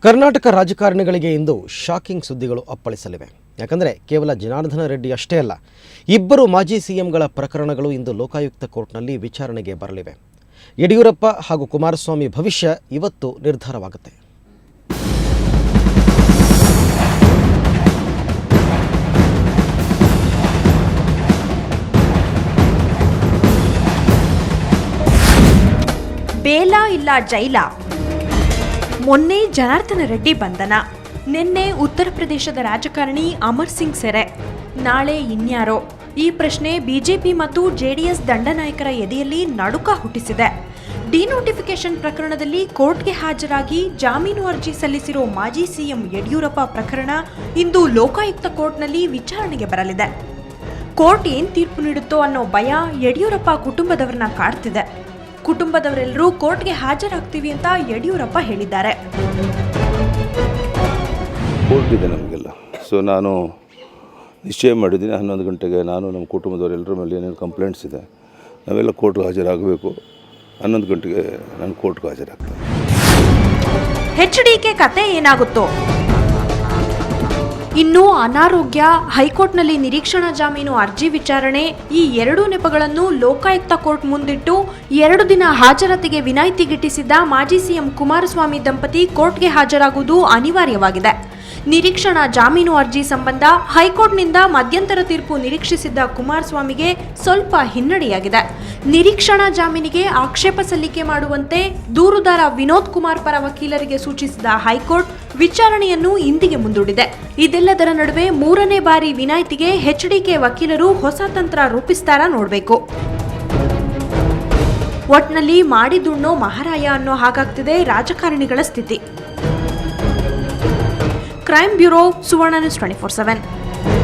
ಕರ್ನಾಟಕ ರಾಜಕಾರಣಿಗಳಿಗೆ ಇಂದು ಶಾಕಿಂಗ್ ಸುದ್ದಿಗಳು ಅಪ್ಪಳಿಸಲಿವೆ. ಯಾಕಂದರೆ ಕೇವಲ ಜನಾರ್ದನ ರೆಡ್ಡಿ ಅಷ್ಟೇ ಅಲ್ಲ, ಇಬ್ಬರು ಮಾಜಿ ಸಿಎಂಗಳ ಪ್ರಕರಣಗಳು ಇಂದು ಲೋಕಾಯುಕ್ತ ಕೋರ್ಟ್ನಲ್ಲಿ ವಿಚಾರಣೆಗೆ ಬರಲಿವೆ. ಯಡಿಯೂರಪ್ಪ ಹಾಗೂ ಕುಮಾರಸ್ವಾಮಿ ಭವಿಷ್ಯ ಇವತ್ತು ನಿರ್ಧಾರವಾಗುತ್ತೆ. ಬೇಲ ಇಲ್ಲ ಜೈಲ. ಮೊನ್ನೆ ಜನಾರ್ದನ ರೆಡ್ಡಿ ಬಂಧನ, ನಿನ್ನೆ ಉತ್ತರ ಪ್ರದೇಶದ ರಾಜಕಾರಣಿ ಅಮರ್ ಸಿಂಗ್ ಸೆರೆ, ನಾಳೆ ಇನ್ಯಾರೋ? ಈ ಪ್ರಶ್ನೆ ಬಿಜೆಪಿ ಮತ್ತು ಜೆಡಿಎಸ್ ದಂಡನಾಯಕರ ಎದೆಯಲ್ಲಿ ನಡುಕ ಹುಟ್ಟಿಸಿದೆ. ಡಿನೋಟಿಫಿಕೇಶನ್ ಪ್ರಕರಣದಲ್ಲಿ ಕೋರ್ಟ್ಗೆ ಹಾಜರಾಗಿ ಜಾಮೀನು ಅರ್ಜಿ ಸಲ್ಲಿಸಿರೋ ಮಾಜಿ ಸಿಎಂ ಯಡಿಯೂರಪ್ಪ ಪ್ರಕರಣ ಇಂದು ಲೋಕಾಯುಕ್ತ ಕೋರ್ಟ್ನಲ್ಲಿ ವಿಚಾರಣೆಗೆ ಬರಲಿದೆ. ಕೋರ್ಟ್ ಏನ್ ತೀರ್ಪು ನೀಡುತ್ತೋ ಅನ್ನೋ ಭಯ ಯಡಿಯೂರಪ್ಪ ಕುಟುಂಬದವರನ್ನ ಕಾಡ್ತಿದೆ. ಕುಟುಂಬದವರೆಲ್ಲರೂ ಕೋರ್ಟ್ಗೆ ಹಾಜರಾಗ್ತೀವಿ ಅಂತ ಯಡಿಯೂರಪ್ಪ ಹೇಳಿದ್ದಾರೆ. ಕೋರ್ಟ್ ಇದೆ ನಮಗೆಲ್ಲ, ಸೊ ನಾನು ನಿಶ್ಚಯ ಮಾಡಿದ್ದೀನಿ 11 ಗಂಟೆಗೆ ನಾನು ನಮ್ಮ ಕುಟುಂಬದವರೆಲ್ಲರ ಮೇಲೆ ಏನೇನು ಕಂಪ್ಲೇಂಟ್ಸ್ ಇದೆ ನಾವೆಲ್ಲ ಕೋರ್ಟ್ಗೆ ಹಾಜರಾಗಬೇಕು. 11 ಗಂಟೆಗೆ ನಾನು ಕೋರ್ಟ್ಗೆ ಹಾಜರಾಗ್ತೇನೆ. HDK ಕತೆ ಏನಾಗುತ್ತೋ? ಇನ್ನು ಅನಾರೋಗ್ಯ, ಹೈಕೋರ್ಟ್ನಲ್ಲಿ ನಿರೀಕ್ಷಣಾ ಜಾಮೀನು ಅರ್ಜಿ ವಿಚಾರಣೆ, ಈ ಎರಡೂ ನೆಪಗಳನ್ನು ಲೋಕಾಯುಕ್ತ ಕೋರ್ಟ್ ಮುಂದಿಟ್ಟು 2 ದಿನ ಹಾಜರಾತಿಗೆ ವಿನಾಯಿತಿ ಗಿಟ್ಟಿಸಿದ್ದ ಮಾಜಿ ಸಿಎಂ ಕುಮಾರಸ್ವಾಮಿ ದಂಪತಿ ಕೋರ್ಟ್ಗೆ ಹಾಜರಾಗುವುದು ಅನಿವಾರ್ಯವಾಗಿದೆ. ನಿರೀಕ್ಷಣಾ ಜಾಮೀನು ಅರ್ಜಿ ಸಂಬಂಧ ಹೈಕೋರ್ಟ್ನಿಂದ ಮಧ್ಯಂತರ ತೀರ್ಪು ನಿರೀಕ್ಷಿಸಿದ್ದ ಕುಮಾರಸ್ವಾಮಿಗೆ ಸ್ವಲ್ಪ ಹಿನ್ನಡೆಯಾಗಿದೆ. ನಿರೀಕ್ಷಣಾ ಜಾಮೀನಿಗೆ ಆಕ್ಷೇಪ ಸಲ್ಲಿಕೆ ಮಾಡುವಂತೆ ದೂರುದಾರ ವಿನೋದ್ ಕುಮಾರ್ ಪರ ವಕೀಲರಿಗೆ ಸೂಚಿಸಿದ ಹೈಕೋರ್ಟ್ ವಿಚಾರಣೆಯನ್ನು ಇಂದಿಗೆ ಮುಂದೂಡಿದೆ. ಇದೆಲ್ಲದರ ನಡುವೆ 3ನೇ ಬಾರಿ ವಿನಾಯಿತಿಗೆ HDK ವಕೀಲರು ಹೊಸ ತಂತ್ರ ರೂಪಿಸ್ತಾರ ನೋಡಬೇಕು. ಒಟ್ನಲ್ಲಿ ಮಾಡಿದುಣ್ಣೋ ಮಹಾರಾಯ ಅನ್ನೋ ಹಾಗಾಗ್ತಿದೆ ರಾಜಕಾರಣಿಗಳ ಸ್ಥಿತಿ. ಕ್ರೈಮ್ ಬ್ಯೂರೋ, ಸುವರ್ಣ ನ್ಯೂಸ್ 24/7.